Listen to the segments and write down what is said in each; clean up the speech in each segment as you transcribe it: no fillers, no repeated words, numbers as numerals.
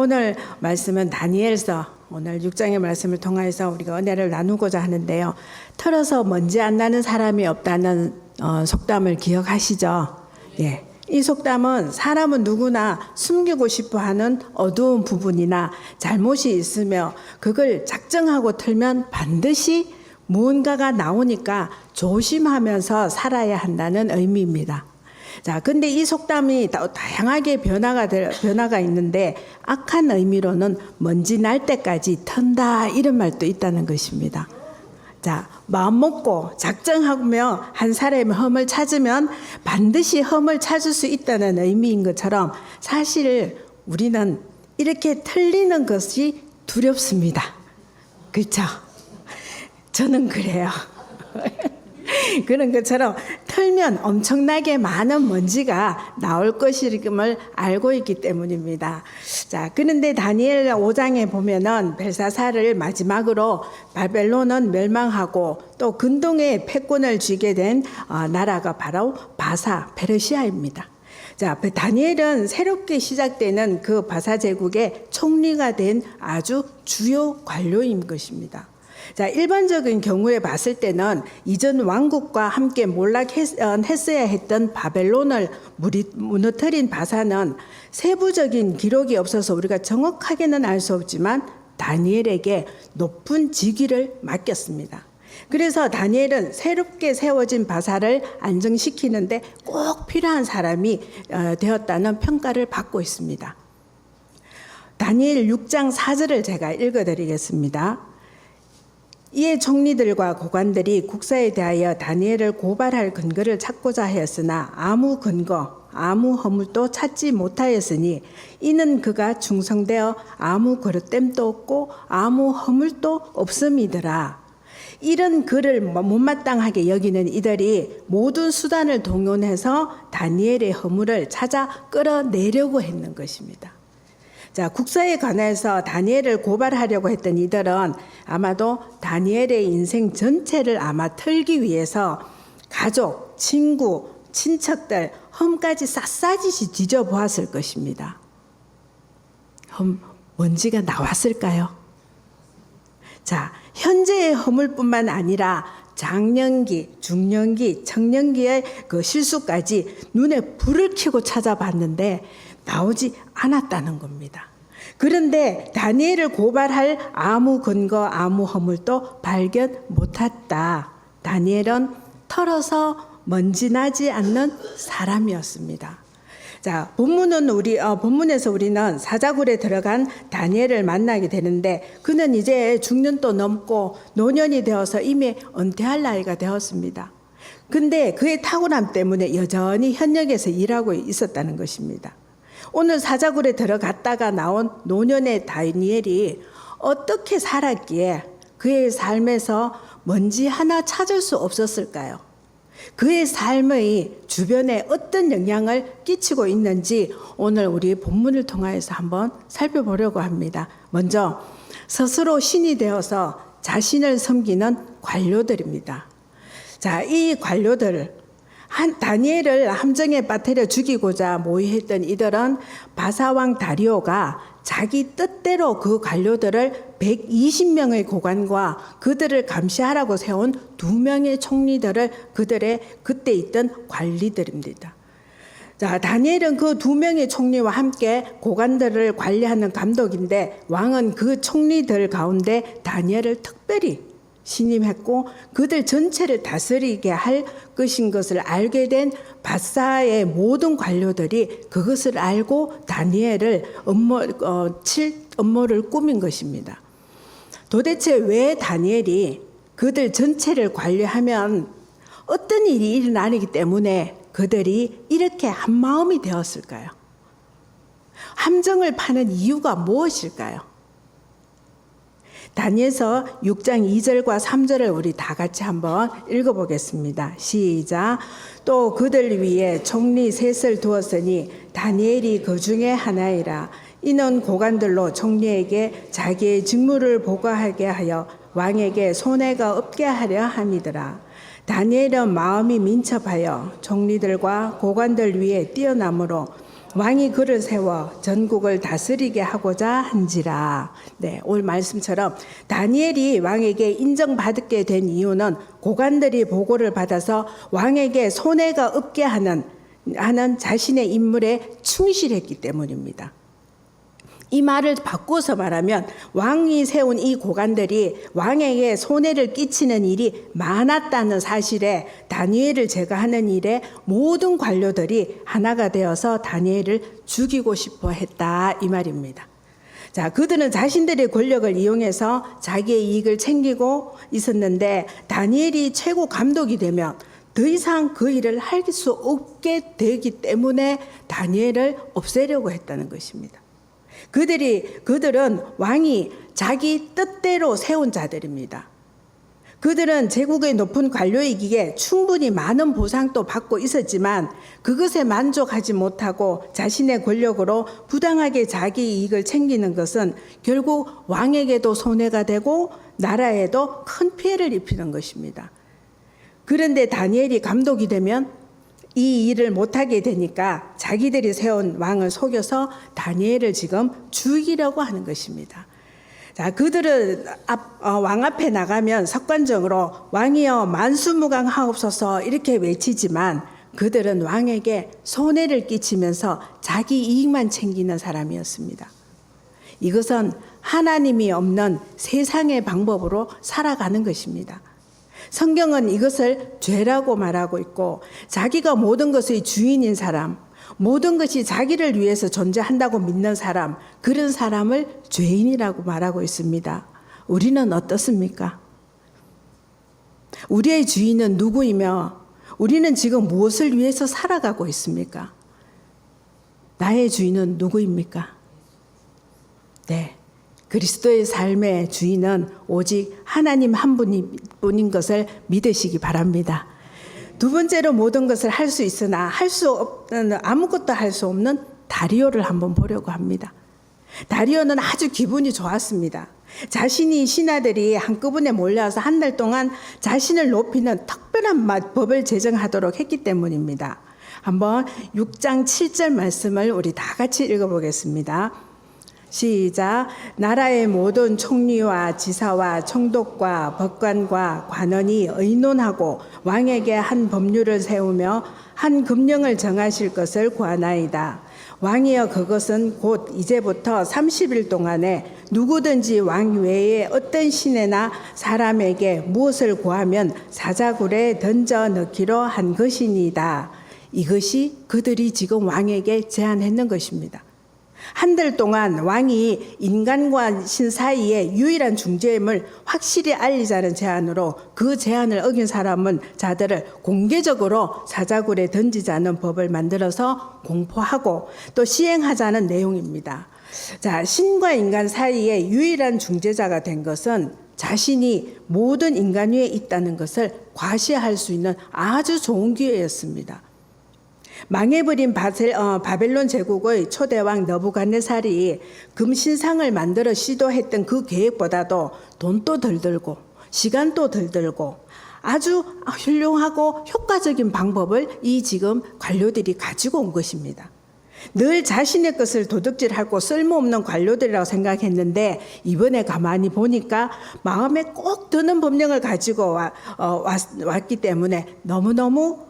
오늘 말씀은 다니엘서 오늘 6장의 말씀을 통해서 우리가 은혜를 나누고자 하는데요. 털어서 먼지 안 나는 사람이 없다는 속담을 기억하시죠? 예. 이 속담은 사람은 누구나 숨기고 싶어 하는 어두운 부분이나 잘못이 있으며 그걸 작정하고 털면 반드시 무언가가 나오니까 조심하면서 살아야 한다는 의미입니다. 자, 근데 이 속담이 다양하게 변화가 있는데 악한 의미로는 먼지 날 때까지 턴다 이런 말도 있다는 것입니다. 자, 마음 먹고 작정하며 한 사람의 흠을 찾으면 반드시 흠을 찾을 수 있다는 의미인 것처럼 사실 우리는 이렇게 틀리는 것이 두렵습니다. 그렇죠? 저는 그래요. 그런 것처럼 털면 엄청나게 많은 먼지가 나올 것임을 알고 있기 때문입니다. 자, 그런데 다니엘 5장에 보면은 벨사살을 마지막으로 바벨론은 멸망하고 또 근동에 패권을 쥐게 된 나라가 바로 바사 페르시아입니다. 자, 다니엘은 새롭게 시작되는 그 바사 제국의 총리가 된 아주 주요 관료인 것입니다. 자, 일반적인 경우에 봤을 때는 이전 왕국과 함께 몰락했어야 했던 바벨론을 무너뜨린 바사는 세부적인 기록이 없어서 우리가 정확하게는 알 수 없지만 다니엘에게 높은 직위를 맡겼습니다. 그래서 다니엘은 새롭게 세워진 바사를 안정시키는데 꼭 필요한 사람이 되었다는 평가를 받고 있습니다. 다니엘 6장 4절을 제가 읽어드리겠습니다. 이에 총리들과 고관들이 국사에 대하여 다니엘을 고발할 근거를 찾고자 하였으나 아무 근거, 아무 허물도 찾지 못하였으니 이는 그가 충성되어 아무 그릇됨도 없고 아무 허물도 없음이더라. 이런 그를 못마땅하게 여기는 이들이 모든 수단을 동원해서 다니엘의 허물을 찾아 끌어내려고 했는 것입니다. 자, 국사에 관해서 다니엘을 고발하려고 했던 이들은 아마도 다니엘의 인생 전체를 아마 털기 위해서 가족, 친구, 친척들 흠까지 샅샅이 뒤져보았을 것입니다. 흠, 먼지가 나왔을까요? 자, 현재의 허물뿐만 아니라 장년기, 중년기, 청년기의 그 실수까지 눈에 불을 켜고 찾아봤는데 나오지 않았다는 겁니다. 그런데 다니엘을 고발할 아무 근거, 아무 허물도 발견 못했다. 다니엘은 털어서 먼지 나지 않는 사람이었습니다. 자, 본문에서 우리는 사자굴에 들어간 다니엘을 만나게 되는데 그는 이제 중년도 넘고 노년이 되어서 이미 은퇴할 나이가 되었습니다. 근데 그의 탁월함 때문에 여전히 현역에서 일하고 있었다는 것입니다. 오늘 사자굴에 들어갔다가 나온 노년의 다니엘이 어떻게 살았기에 그의 삶에서 먼지 하나 찾을 수 없었을까요? 그의 삶의 주변에 어떤 영향을 끼치고 있는지 오늘 우리 본문을 통해서 한번 살펴보려고 합니다. 먼저 스스로 신이 되어서 자신을 섬기는 관료들입니다. 자, 이 관료들 다니엘을 함정에 빠뜨려 죽이고자 모의했던 이들은 바사왕 다리오가 자기 뜻대로 그 관료들을 120명의 고관과 그들을 감시하라고 세운 2명의 총리들을 그들의 그때 있던 관리들입니다. 자, 다니엘은 그 2명의 총리와 함께 고관들을 관리하는 감독인데 왕은 그 총리들 가운데 다니엘을 특별히 신임했고 그들 전체를 다스리게 할 것인 것을 알게 된 바사의 모든 관료들이 그것을 알고 다니엘을 음모를 꾸민 것입니다. 도대체 왜 다니엘이 그들 전체를 관리하면 어떤 일이 일어나기 때문에 그들이 이렇게 한마음이 되었을까요? 함정을 파는 이유가 무엇일까요? 다니엘서 6장 2절과 3절을 우리 다 같이 한번 읽어보겠습니다. 시작. 또 그들 위에 총리 셋을 두었으니 다니엘이 그 중에 하나이라. 이는 고관들로 총리에게 자기의 직무를 보고하게 하여 왕에게 손해가 없게 하려 함이더라. 다니엘은 마음이 민첩하여 총리들과 고관들 위에 뛰어나므로 왕이 그를 세워 전국을 다스리게 하고자 한지라. 네, 오늘 말씀처럼 다니엘이 왕에게 인정받게 된 이유는 고관들이 보고를 받아서 왕에게 손해가 없게 하는 자신의 임무에 충실했기 때문입니다. 이 말을 바꿔서 말하면 왕이 세운 이 고관들이 왕에게 손해를 끼치는 일이 많았다는 사실에 다니엘을 제거하는 일에 모든 관료들이 하나가 되어서 다니엘을 죽이고 싶어 했다, 이 말입니다. 자, 그들은 자신들의 권력을 이용해서 자기의 이익을 챙기고 있었는데 다니엘이 최고 감독이 되면 더 이상 그 일을 할 수 없게 되기 때문에 다니엘을 없애려고 했다는 것입니다. 그들은 왕이 자기 뜻대로 세운 자들입니다. 그들은 제국의 높은 관료이기에 충분히 많은 보상도 받고 있었지만 그것에 만족하지 못하고 자신의 권력으로 부당하게 자기 이익을 챙기는 것은 결국 왕에게도 손해가 되고 나라에도 큰 피해를 입히는 것입니다. 그런데 다니엘이 감독이 되면 이 일을 못하게 되니까 자기들이 세운 왕을 속여서 다니엘을 지금 죽이려고 하는 것입니다. 자, 그들은 왕 앞에 나가면 석관적으로 왕이여 만수무강하옵소서 이렇게 외치지만 그들은 왕에게 손해를 끼치면서 자기 이익만 챙기는 사람이었습니다. 이것은 하나님이 없는 세상의 방법으로 살아가는 것입니다. 성경은 이것을 죄라고 말하고 있고 자기가 모든 것의 주인인 사람, 모든 것이 자기를 위해서 존재한다고 믿는 사람, 그런 사람을 죄인이라고 말하고 있습니다. 우리는 어떻습니까? 우리의 주인은 누구이며 우리는 지금 무엇을 위해서 살아가고 있습니까? 나의 주인은 누구입니까? 네. 그리스도의 삶의 주인은 오직 하나님 한 분인 것을 믿으시기 바랍니다. 두 번째로 모든 것을 할 수 있으나 아무것도 할 수 없는 다리오를 한번 보려고 합니다. 다리오는 아주 기분이 좋았습니다. 자신이 신하들이 한꺼번에 몰려와서 한 달 동안 자신을 높이는 특별한 법을 제정하도록 했기 때문입니다. 한번 6장 7절 말씀을 우리 다 같이 읽어보겠습니다. 시작. 나라의 모든 총리와 지사와 총독과 법관과 관원이 의논하고 왕에게 한 법률을 세우며 한 금령을 정하실 것을 구하나이다. 왕이여 그것은 곧 이제부터 30일 동안에 누구든지 왕 외에 어떤 신에나 사람에게 무엇을 구하면 사자굴에 던져 넣기로 한 것이니이다. 이것이 그들이 지금 왕에게 제안했는 것입니다. 한 달 동안 왕이 인간과 신 사이에 유일한 중재임을 확실히 알리자는 제안으로 그 제안을 어긴 자들을 공개적으로 사자굴에 던지자는 법을 만들어서 공포하고 또 시행하자는 내용입니다. 자, 신과 인간 사이에 유일한 중재자가 된 것은 자신이 모든 인간 위에 있다는 것을 과시할 수 있는 아주 좋은 기회였습니다. 망해버린 바벨론 제국의 초대왕 너부갓네살이 금신상을 만들어 시도했던 그 계획보다도 돈도 덜 들고 시간도 덜 들고 아주 훌륭하고 효과적인 방법을 이 지금 관료들이 가지고 온 것입니다. 늘 자신의 것을 도둑질하고 쓸모없는 관료들이라고 생각했는데 이번에 가만히 보니까 마음에 꼭 드는 법령을 가지고 왔기 때문에 너무너무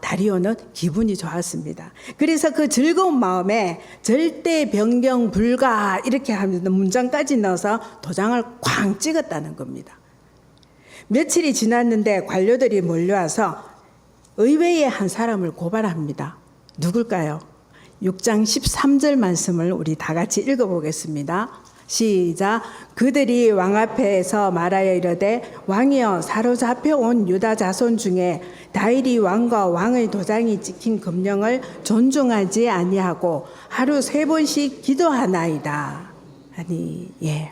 다리오는 기분이 좋았습니다. 그래서 그 즐거운 마음에 절대 변경 불가 이렇게 하면서 문장까지 넣어서 도장을 쾅 찍었다는 겁니다. 며칠이 지났는데 관료들이 몰려와서 의외의 한 사람을 고발합니다. 누굴까요? 6장 13절 말씀을 우리 다 같이 읽어보겠습니다. 시작. 그들이 왕 앞에서 말하여 이르되 왕이여 사로잡혀 온 유다 자손 중에 다윗이 왕과 왕의 도장이 찍힌 금령을 존중하지 아니하고 하루 3번씩 기도하나이다. 아니, 예.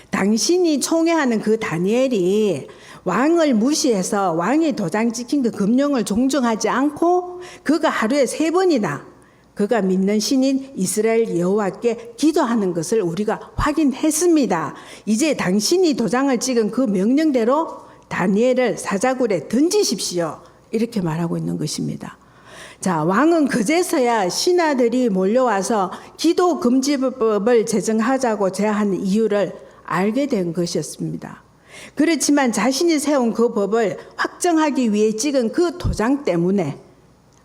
당신이 총애하는 그 다니엘이 왕을 무시해서 왕이 도장 찍힌 그 금령을 존중하지 않고 그가 하루에 3번이나 그가 믿는 신인 이스라엘 여호와께 기도하는 것을 우리가 확인했습니다. 이제 당신이 도장을 찍은 그 명령대로 다니엘을 사자굴에 던지십시오. 이렇게 말하고 있는 것입니다. 자, 왕은 그제서야 신하들이 몰려와서 기도 금지법을 제정하자고 제한 이유를 알게 된 것이었습니다. 그렇지만 자신이 세운 그 법을 확정하기 위해 찍은 그 도장 때문에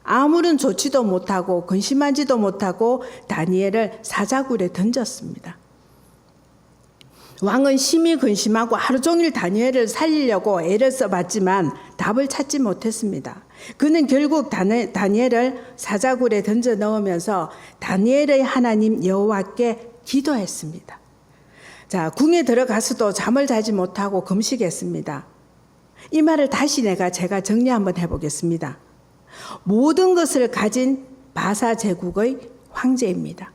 아무런 조치도 못하고 근심하지도 못하고 다니엘을 사자굴에 던졌습니다. 왕은 심히 근심하고 하루 종일 다니엘을 살리려고 애를 써봤지만 답을 찾지 못했습니다. 그는 결국 다니엘을 사자굴에 던져 넣으면서 다니엘의 하나님 여호와께 기도했습니다. 자, 궁에 들어가서도 잠을 자지 못하고 금식했습니다. 이 말을 다시 제가 정리 한번 해보겠습니다. 모든 것을 가진 바사 제국의 황제입니다.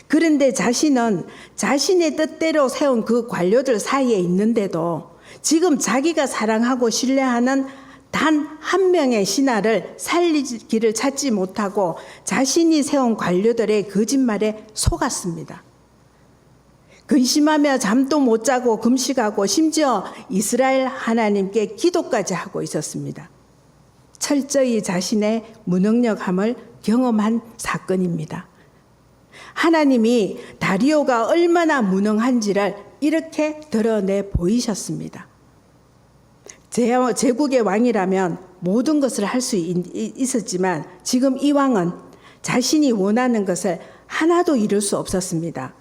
그런데 자신은 자신의 뜻대로 세운 그 관료들 사이에 있는데도 지금 자기가 사랑하고 신뢰하는 단 한 명의 신하를 살리기를 찾지 못하고 자신이 세운 관료들의 거짓말에 속았습니다. 근심하며 잠도 못 자고 금식하고 심지어 이스라엘 하나님께 기도까지 하고 있었습니다. 철저히 자신의 무능력함을 경험한 사건입니다. 하나님이 다리오가 얼마나 무능한지를 이렇게 드러내 보이셨습니다. 제국의 왕이라면 모든 것을 할 수 있었지만 지금 이 왕은 자신이 원하는 것을 하나도 이룰 수 없었습니다.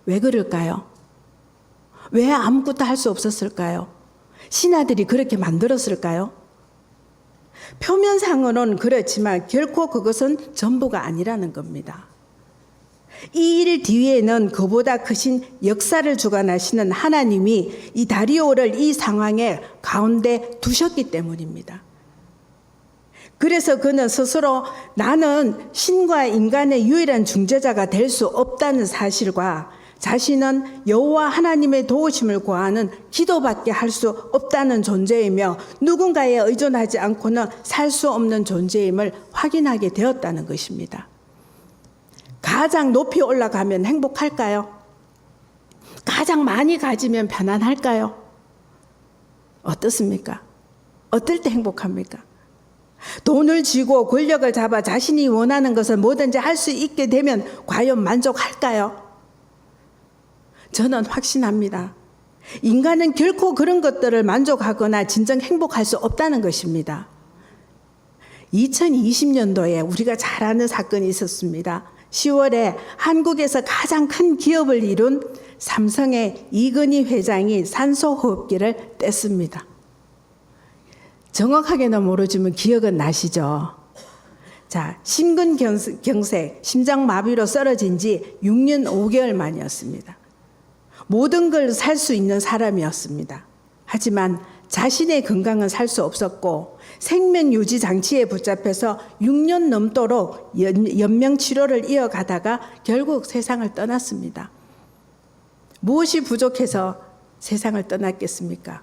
왜 그럴까요? 왜 아무것도 할 수 없었을까요? 신하들이 그렇게 만들었을까요? 표면상으로는 그렇지만 결코 그것은 전부가 아니라는 겁니다. 이 일 뒤에는 그보다 크신 역사를 주관하시는 하나님이 이 다리오를 이 상황에 가운데 두셨기 때문입니다. 그래서 그는 스스로 나는 신과 인간의 유일한 중재자가 될 수 없다는 사실과 자신은 여호와 하나님의 도우심을 구하는 기도밖에 할 수 없다는 존재이며 누군가에 의존하지 않고는 살 수 없는 존재임을 확인하게 되었다는 것입니다. 가장 높이 올라가면 행복할까요? 가장 많이 가지면 편안할까요? 어떻습니까? 어떨 때 행복합니까? 돈을 쥐고 권력을 잡아 자신이 원하는 것을 뭐든지 할 수 있게 되면 과연 만족할까요? 저는 확신합니다. 인간은 결코 그런 것들을 만족하거나 진정 행복할 수 없다는 것입니다. 2020년도에 우리가 잘 아는 사건이 있었습니다. 10월에 한국에서 가장 큰 기업을 이룬 삼성의 이건희 회장이 산소호흡기를 뗐습니다. 정확하게는 모르지만 기억은 나시죠? 자, 심근경색, 심장마비로 쓰러진 지 6년 5개월 만이었습니다. 모든 걸 살 수 있는 사람이었습니다. 하지만 자신의 건강은 살 수 없었고 생명유지 장치에 붙잡혀서 6년 넘도록 연명치료를 이어가다가 결국 세상을 떠났습니다. 무엇이 부족해서 세상을 떠났겠습니까?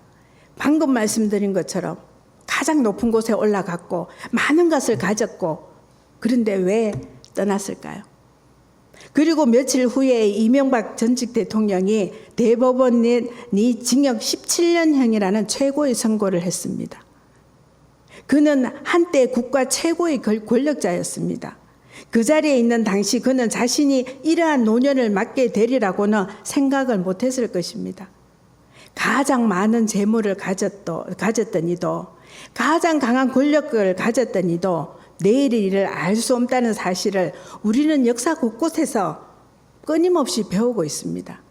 방금 말씀드린 것처럼 가장 높은 곳에 올라갔고 많은 것을 가졌고 그런데 왜 떠났을까요? 그리고 며칠 후에 이명박 전직 대통령이 대법원이 징역 17년형이라는 최고의 선고를 했습니다. 그는 한때 국가 최고의 권력자였습니다. 그 자리에 있는 당시 그는 자신이 이러한 노년을 맞게 되리라고는 생각을 못했을 것입니다. 가장 많은 재물을 가졌던 이도 가장 강한 권력을 가졌던 이도 내일의 일을 알 수 없다는 사실을 우리는 역사 곳곳에서 끊임없이 배우고 있습니다.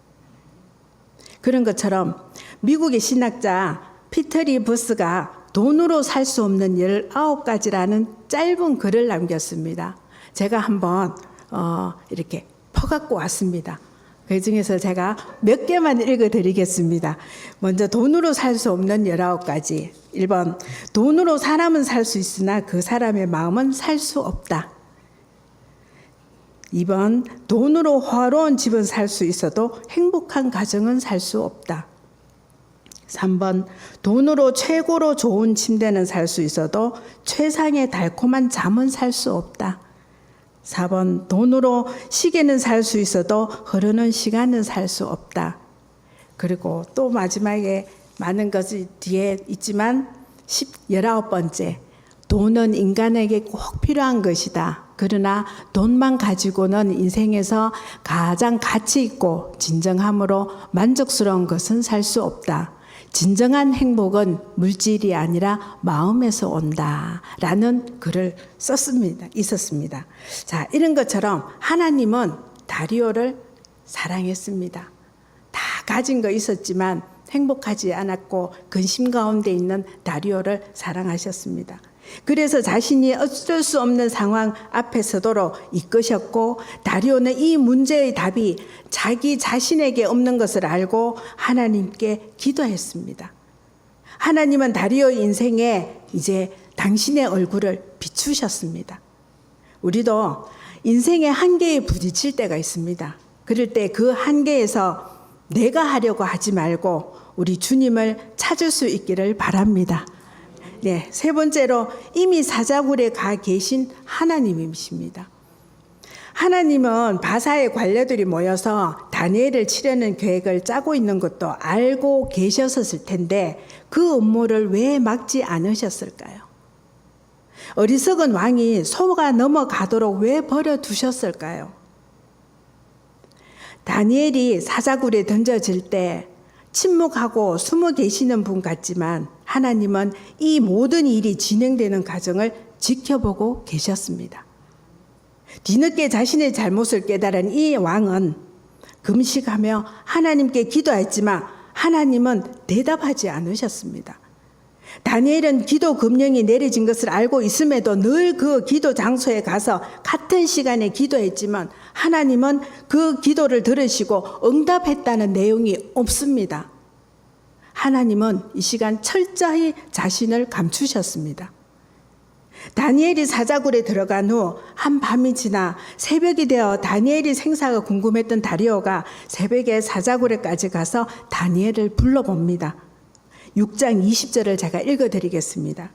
그런 것처럼 미국의 신학자 피터리 버스가 돈으로 살 수 없는 19가지라는 짧은 글을 남겼습니다. 제가 한번 이렇게 퍼갖고 왔습니다. 그 중에서 제가 몇 개만 읽어드리겠습니다. 먼저 돈으로 살 수 없는 19가지. 1번, 돈으로 사람은 살 수 있으나 그 사람의 마음은 살 수 없다. 2번, 돈으로 화로운 집은 살 수 있어도 행복한 가정은 살 수 없다. 3번, 돈으로 최고로 좋은 침대는 살 수 있어도 최상의 달콤한 잠은 살 수 없다. 4번, 돈으로 시계는 살 수 있어도 흐르는 시간은 살 수 없다. 그리고 또 마지막에 많은 것이 뒤에 있지만 19번째, 돈은 인간에게 꼭 필요한 것이다. 그러나 돈만 가지고는 인생에서 가장 가치 있고 진정함으로 만족스러운 것은 살 수 없다. 진정한 행복은 물질이 아니라 마음에서 온다. 라는 글을 있었습니다. 자, 이런 것처럼 하나님은 다리오를 사랑했습니다. 다 가진 거 있었지만 행복하지 않았고 근심 가운데 있는 다리오를 사랑하셨습니다. 그래서 자신이 어쩔 수 없는 상황 앞에서도 이끄셨고, 다리오는 이 문제의 답이 자기 자신에게 없는 것을 알고 하나님께 기도했습니다. 하나님은 다리오의 인생에 이제 당신의 얼굴을 비추셨습니다. 우리도 인생의 한계에 부딪힐 때가 있습니다. 그럴 때 그 한계에서 내가 하려고 하지 말고 우리 주님을 찾을 수 있기를 바랍니다. 네, 세 번째로 이미 사자굴에 가 계신 하나님이십니다. 하나님은 바사의 관료들이 모여서 다니엘을 치려는 계획을 짜고 있는 것도 알고 계셨을 텐데 그 음모를 왜 막지 않으셨을까요? 어리석은 왕이 속아 넘어가도록 왜 버려두셨을까요? 다니엘이 사자굴에 던져질 때 침묵하고 숨어 계시는 분 같지만 하나님은 이 모든 일이 진행되는 과정을 지켜보고 계셨습니다. 뒤늦게 자신의 잘못을 깨달은 이 왕은 금식하며 하나님께 기도했지만 하나님은 대답하지 않으셨습니다. 다니엘은 기도 금령이 내려진 것을 알고 있음에도 늘 그 기도 장소에 가서 같은 시간에 기도했지만 하나님은 그 기도를 들으시고 응답했다는 내용이 없습니다. 하나님은 이 시간 철저히 자신을 감추셨습니다. 다니엘이 사자굴에 들어간 후 한밤이 지나 새벽이 되어 다니엘이 생사가 궁금했던 다리오가 새벽에 사자굴에까지 가서 다니엘을 불러봅니다. 6장 20절을 제가 읽어드리겠습니다.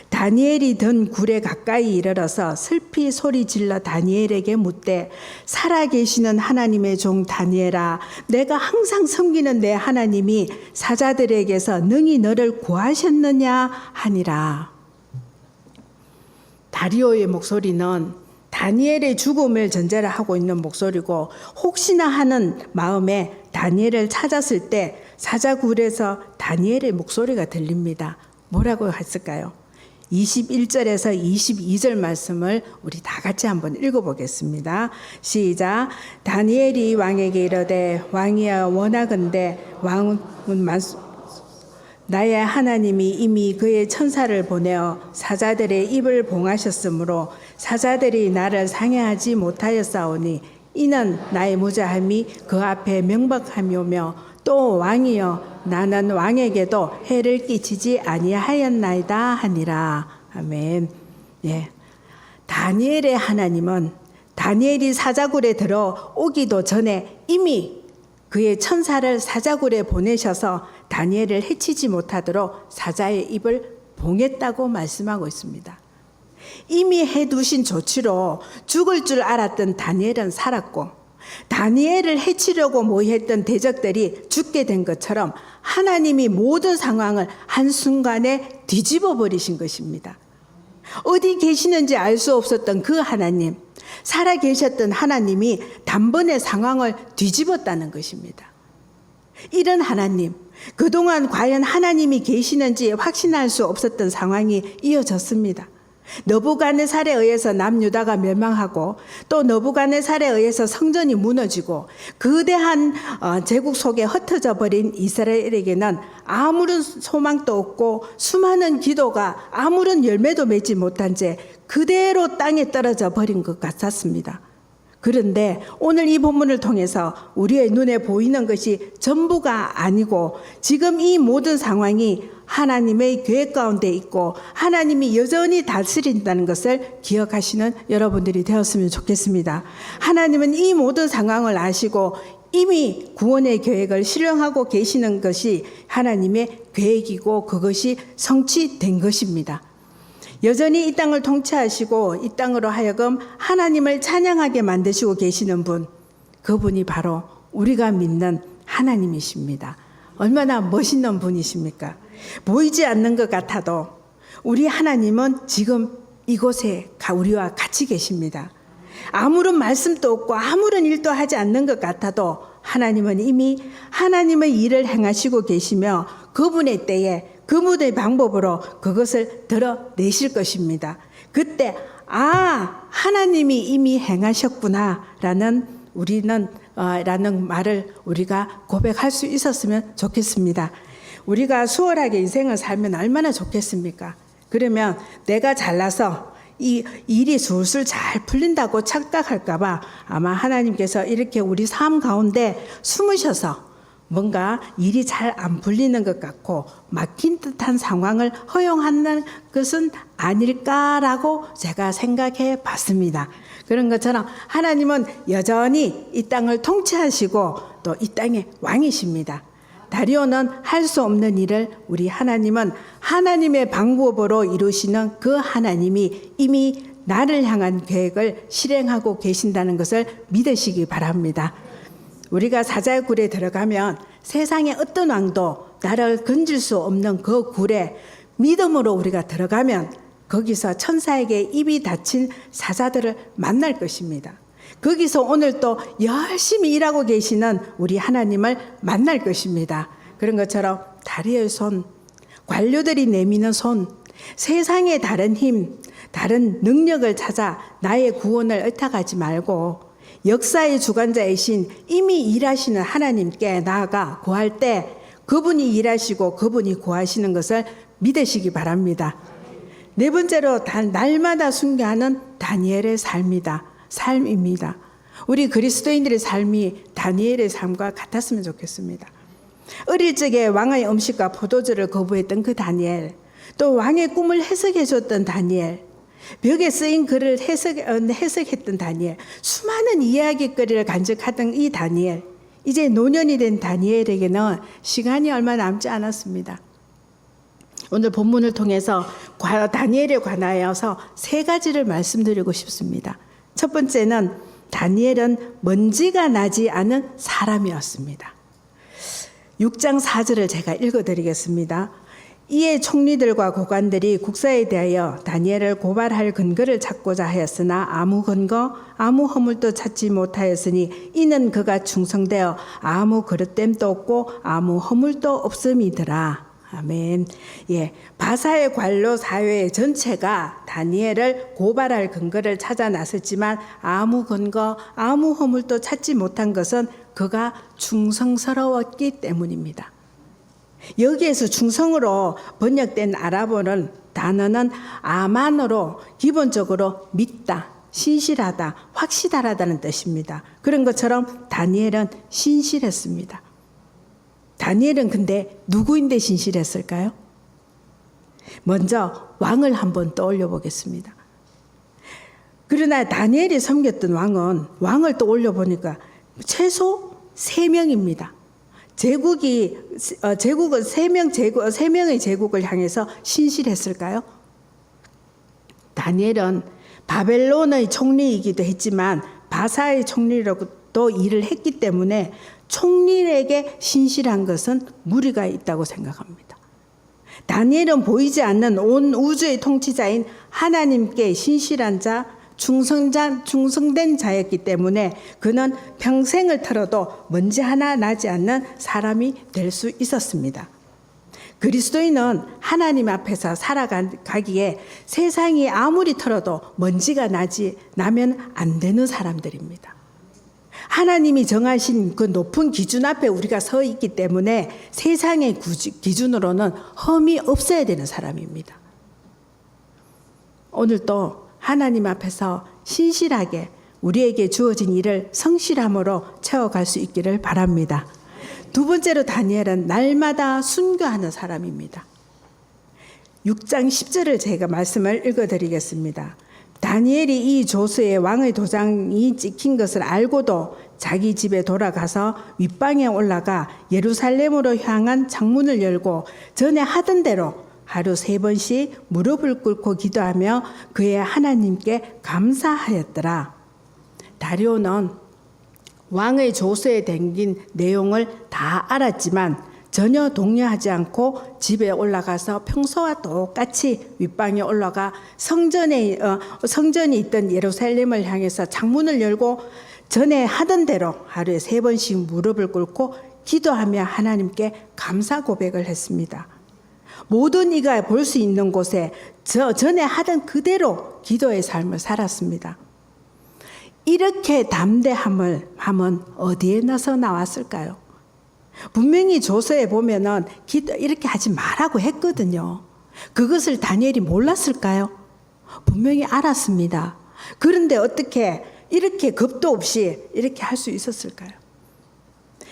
다니엘이 든 굴에 가까이 이르러서 슬피 소리 질러 다니엘에게 묻되 살아계시는 하나님의 종 다니엘아, 내가 항상 섬기는 내 하나님이 사자들에게서 능히 너를 구하셨느냐 하니라. 다리오의 목소리는 다니엘의 죽음을 전제를 하고 있는 목소리고, 혹시나 하는 마음에 다니엘을 찾았을 때 사자굴에서 다니엘의 목소리가 들립니다. 뭐라고 했을까요? 21절에서 22절 말씀을 우리 다 같이 한번 읽어보겠습니다. 시작. 다니엘이 왕에게 이르되 왕이여 원하건대 왕은 나의 하나님이 이미 그의 천사를 보내어 사자들의 입을 봉하셨으므로 사자들이 나를 상해하지 못하였사오니 이는 나의 무자함이 그 앞에 명백함이오며 또 왕이여 나는 왕에게도 해를 끼치지 아니하였나이다 하니라. 아멘. 예. 다니엘의 하나님은 다니엘이 사자굴에 들어오기도 전에 이미 그의 천사를 사자굴에 보내셔서 다니엘을 해치지 못하도록 사자의 입을 봉했다고 말씀하고 있습니다. 이미 해두신 조치로 죽을 줄 알았던 다니엘은 살았고, 다니엘을 해치려고 모의했던 대적들이 죽게 된 것처럼 하나님이 모든 상황을 한순간에 뒤집어 버리신 것입니다. 어디 계시는지 알 수 없었던 그 하나님, 살아 계셨던 하나님이 단번에 상황을 뒤집었다는 것입니다. 이런 하나님, 그동안 과연 하나님이 계시는지 확신할 수 없었던 상황이 이어졌습니다. 느부갓네살에 의해서 남유다가 멸망하고 또 느부갓네살에 의해서 성전이 무너지고 거대한 제국 속에 흩어져 버린 이스라엘에게는 아무런 소망도 없고 수많은 기도가 아무런 열매도 맺지 못한 채 그대로 땅에 떨어져 버린 것 같았습니다. 그런데 오늘 이 본문을 통해서 우리의 눈에 보이는 것이 전부가 아니고 지금 이 모든 상황이 하나님의 계획 가운데 있고 하나님이 여전히 다스린다는 것을 기억하시는 여러분들이 되었으면 좋겠습니다. 하나님은 이 모든 상황을 아시고 이미 구원의 계획을 실행하고 계시는 것이 하나님의 계획이고 그것이 성취된 것입니다. 여전히 이 땅을 통치하시고 이 땅으로 하여금 하나님을 찬양하게 만드시고 계시는 분, 그분이 바로 우리가 믿는 하나님이십니다. 얼마나 멋있는 분이십니까? 보이지 않는 것 같아도 우리 하나님은 지금 이곳에 우리와 같이 계십니다. 아무런 말씀도 없고 아무런 일도 하지 않는 것 같아도 하나님은 이미 하나님의 일을 행하시고 계시며 그분의 때에 그분의 방법으로 그것을 드러내실 것입니다. 그때 하나님이 이미 행하셨구나라는 라는 말을 우리가 고백할 수 있었으면 좋겠습니다. 우리가 수월하게 인생을 살면 얼마나 좋겠습니까? 그러면 내가 잘나서 이 일이 술술 잘 풀린다고 착각할까봐 아마 하나님께서 이렇게 우리 삶 가운데 숨으셔서 뭔가 일이 잘 안 풀리는 것 같고 막힌 듯한 상황을 허용하는 것은 아닐까라고 제가 생각해 봤습니다. 그런 것처럼 하나님은 여전히 이 땅을 통치하시고 또 이 땅의 왕이십니다. 다리오는 할 수 없는 일을 우리 하나님은 하나님의 방법으로 이루시는 그 하나님이 이미 나를 향한 계획을 실행하고 계신다는 것을 믿으시기 바랍니다. 우리가 사자굴에 들어가면 세상의 어떤 왕도 나를 건질 수 없는 그 굴에 믿음으로 우리가 들어가면 거기서 천사에게 입이 닫힌 사자들을 만날 것입니다. 거기서 오늘 또 열심히 일하고 계시는 우리 하나님을 만날 것입니다. 그런 것처럼 다리의 손, 관료들이 내미는 손, 세상의 다른 힘, 다른 능력을 찾아 나의 구원을 의탁하지 말고 역사의 주관자이신 이미 일하시는 하나님께 나아가 구할 때 그분이 일하시고 그분이 구하시는 것을 믿으시기 바랍니다. 네 번째로 날마다 순교하는 다니엘의 삶입니다. 우리 그리스도인들의 삶이 다니엘의 삶과 같았으면 좋겠습니다. 어릴 적에 왕의 음식과 포도주를 거부했던 그 다니엘, 또 왕의 꿈을 해석해 줬던 다니엘, 벽에 쓰인 글을 해석했던 다니엘, 수많은 이야기거리를 간직하던 이 다니엘, 이제 노년이 된 다니엘에게는 시간이 얼마 남지 않았습니다. 오늘 본문을 통해서 다니엘에 관하여서 세 가지를 말씀드리고 싶습니다. 첫 번째는 다니엘은 먼지가 나지 않은 사람이었습니다. 6장 4절을 제가 읽어드리겠습니다. 이에 총리들과 고관들이 국사에 대하여 다니엘을 고발할 근거를 찾고자 하였으나 아무 근거, 아무 허물도 찾지 못하였으니 이는 그가 충성되어 아무 그릇됨도 없고 아무 허물도 없음이더라. 아멘. 바사의 관료 사회 전체가 다니엘을 고발할 근거를 찾아 나섰지만 아무 근거, 아무 허물도 찾지 못한 것은 그가 충성스러웠기 때문입니다. 여기에서 충성으로 번역된 아랍어는 단어는 아만으로 기본적으로 믿다, 신실하다, 확실하다는 뜻입니다. 그런 것처럼 다니엘은 신실했습니다. 다니엘은 근데 누구인데 신실했을까요? 먼저 왕을 한번 떠올려 보겠습니다. 그러나 다니엘이 섬겼던 왕을 떠올려 보니까 최소 3명입니다. 제국은 3명의 제국을 향해서 신실했을까요? 다니엘은 바벨론의 총리이기도 했지만 바사의 총리로도 일을 했기 때문에 총리에게 신실한 것은 무리가 있다고 생각합니다. 다니엘은 보이지 않는 온 우주의 통치자인 하나님께 신실한 자, 충성된 자였기 때문에 그는 평생을 털어도 먼지 하나 나지 않는 사람이 될 수 있었습니다. 그리스도인은 하나님 앞에서 살아가기에 세상이 아무리 털어도 먼지가 나면 안 되는 사람들입니다. 하나님이 정하신 그 높은 기준 앞에 우리가 서 있기 때문에 세상의 기준으로는 흠이 없어야 되는 사람입니다. 오늘도 하나님 앞에서 신실하게 우리에게 주어진 일을 성실함으로 채워갈 수 있기를 바랍니다. 두 번째로 다니엘은 날마다 순교하는 사람입니다. 6장 10절을 제가 말씀을 읽어드리겠습니다. 다니엘이 이 조서에 왕의 도장이 찍힌 것을 알고도 자기 집에 돌아가서 윗방에 올라가 예루살렘으로 향한 창문을 열고 전에 하던 대로 하루 3번씩 무릎을 꿇고 기도하며 그의 하나님께 감사하였더라. 다리오는 왕의 조서에 담긴 내용을 다 알았지만 전혀 독려하지 않고 집에 올라가서 평소와 똑같이 윗방에 올라가 성전이 있던 예루살렘을 향해서 창문을 열고 전에 하던 대로 하루에 3번씩 무릎을 꿇고 기도하며 하나님께 감사 고백을 했습니다. 모든 이가 볼 수 있는 곳에 전에 하던 그대로 기도의 삶을 살았습니다. 이렇게 담대함을 하면 어디에서 나왔을까요? 분명히 조서에 보면은 이렇게 하지 말라고 했거든요. 그것을 다니엘이 몰랐을까요? 분명히 알았습니다. 그런데 어떻게 이렇게 겁도 없이 이렇게 할 수 있었을까요?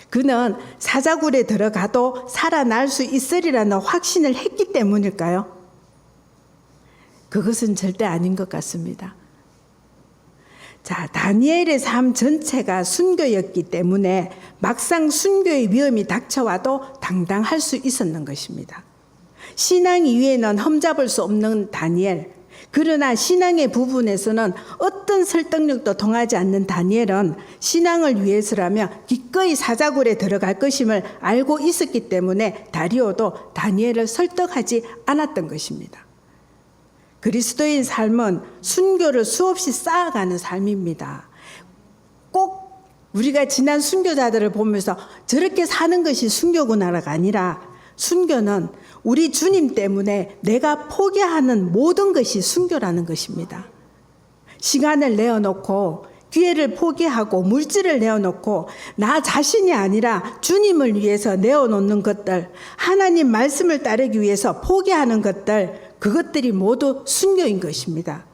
그는 사자굴에 들어가도 살아날 수 있으리라는 확신을 했기 때문일까요? 그것은 절대 아닌 것 같습니다. 자, 다니엘의 삶 전체가 순교였기 때문에 막상 순교의 위험이 닥쳐와도 당당할 수 있었는 것입니다. 신앙 이외에는 흠잡을 수 없는 다니엘. 그러나 신앙의 부분에서는 어떤 설득력도 통하지 않는 다니엘은 신앙을 위해서라면 기꺼이 사자굴에 들어갈 것임을 알고 있었기 때문에 다리오도 다니엘을 설득하지 않았던 것입니다. 그리스도인 삶은 순교를 수없이 쌓아가는 삶입니다. 꼭 우리가 지난 순교자들을 보면서 저렇게 사는 것이 순교구나가 아니라 순교는 우리 주님 때문에 내가 포기하는 모든 것이 순교라는 것입니다. 시간을 내어놓고 기회를 포기하고 물질을 내어놓고 나 자신이 아니라 주님을 위해서 내어놓는 것들, 하나님 말씀을 따르기 위해서 포기하는 것들, 그것들이 모두 순교인 것입니다.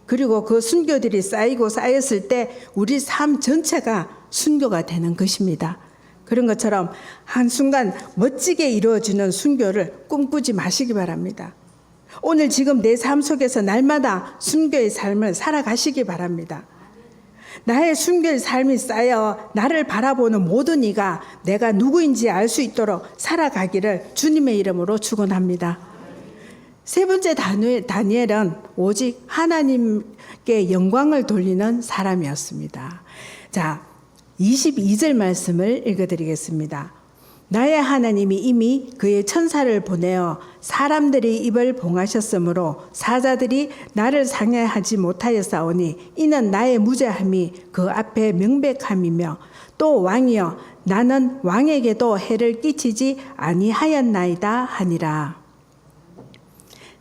그리고 그 순교들이 쌓였을 때 우리 삶 전체가 순교가 되는 것입니다. 그런 것처럼 한순간 멋지게 이루어지는 순교를 꿈꾸지 마시기 바랍니다. 오늘 지금 내 삶 속에서 날마다 순교의 삶을 살아가시기 바랍니다. 나의 순교의 삶이 쌓여 나를 바라보는 모든 이가 내가 누구인지 알 수 있도록 살아가기를 주님의 이름으로 축원합니다. 세 번째 다니엘은 오직 하나님께 영광을 돌리는 사람이었습니다. 자, 22절 말씀을 읽어드리겠습니다. 나의 하나님이 이미 그의 천사를 보내어 사람들의 입을 봉하셨으므로 사자들이 나를 상해하지 못하였사오니 이는 나의 무죄함이 그 앞에 명백함이며 또 왕이여 나는 왕에게도 해를 끼치지 아니하였나이다 하니라.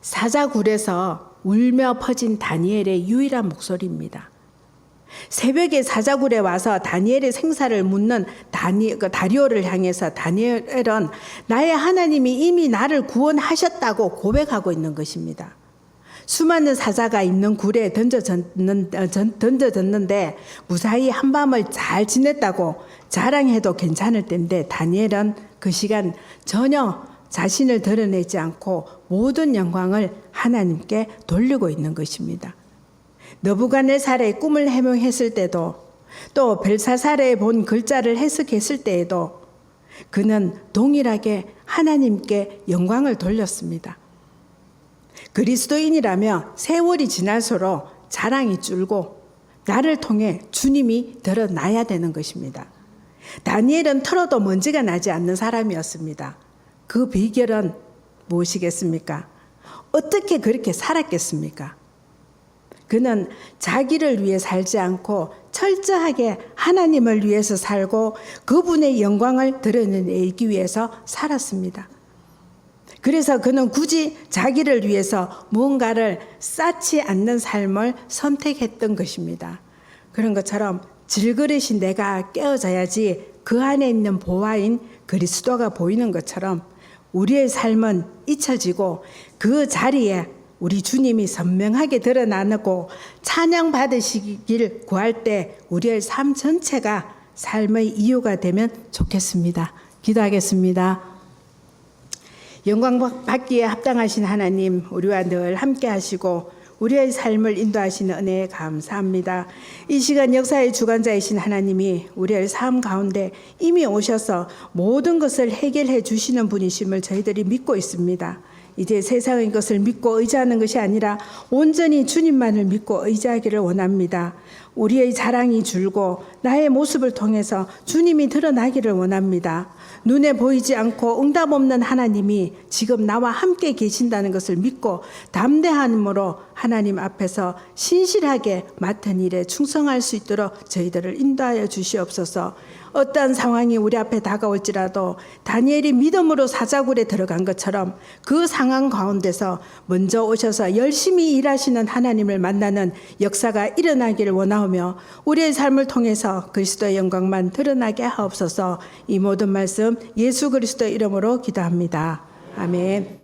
사자굴에서 울며 퍼진 다니엘의 유일한 목소리입니다. 새벽에 사자굴에 와서 다니엘의 생사를 묻는 다리오를 향해서 다니엘은 나의 하나님이 이미 나를 구원하셨다고 고백하고 있는 것입니다. 수많은 사자가 있는 굴에 던져졌는데 무사히 한밤을 잘 지냈다고 자랑해도 괜찮을 텐데 다니엘은 그 시간 전혀 자신을 드러내지 않고 모든 영광을 하나님께 돌리고 있는 것입니다. 느부갓네살의 꿈을 해몽했을 때도 또 벨사살에 본 글자를 해석했을 때에도 그는 동일하게 하나님께 영광을 돌렸습니다. 그리스도인이라며 세월이 지날수록 자랑이 줄고 나를 통해 주님이 드러나야 되는 것입니다. 다니엘은 털어도 먼지가 나지 않는 사람이었습니다. 그 비결은 무엇이겠습니까? 어떻게 그렇게 살았겠습니까? 그는 자기를 위해 살지 않고 철저하게 하나님을 위해서 살고 그분의 영광을 드러내기 위해서 살았습니다. 그래서 그는 굳이 자기를 위해서 무언가를 쌓지 않는 삶을 선택했던 것입니다. 그런 것처럼 질그릇이 내가 깨어져야지 그 안에 있는 보화인 그리스도가 보이는 것처럼 우리의 삶은 잊혀지고 그 자리에 우리 주님이 선명하게 드러나고 찬양 받으시길 구할 때 우리의 삶 전체가 삶의 이유가 되면 좋겠습니다. 기도하겠습니다. 영광 받기에 합당하신 하나님, 우리와 늘 함께 하시고 우리의 삶을 인도하시는 은혜에 감사합니다. 이 시간 역사의 주관자이신 하나님이 우리의 삶 가운데 이미 오셔서 모든 것을 해결해 주시는 분이심을 저희들이 믿고 있습니다. 이제 세상의 것을 믿고 의지하는 것이 아니라 온전히 주님만을 믿고 의지하기를 원합니다. 우리의 자랑이 줄고 나의 모습을 통해서 주님이 드러나기를 원합니다. 눈에 보이지 않고 응답 없는 하나님이 지금 나와 함께 계신다는 것을 믿고 담대함으로 하나님 앞에서 신실하게 맡은 일에 충성할 수 있도록 저희들을 인도하여 주시옵소서. 어떠한 상황이 우리 앞에 다가올지라도 다니엘이 믿음으로 사자굴에 들어간 것처럼 그 상황 가운데서 먼저 오셔서 열심히 일하시는 하나님을 만나는 역사가 일어나기를 원하오며 우리의 삶을 통해서 그리스도의 영광만 드러나게 하옵소서. 이 모든 말씀 예수 그리스도의 이름으로 기도합니다. 아멘.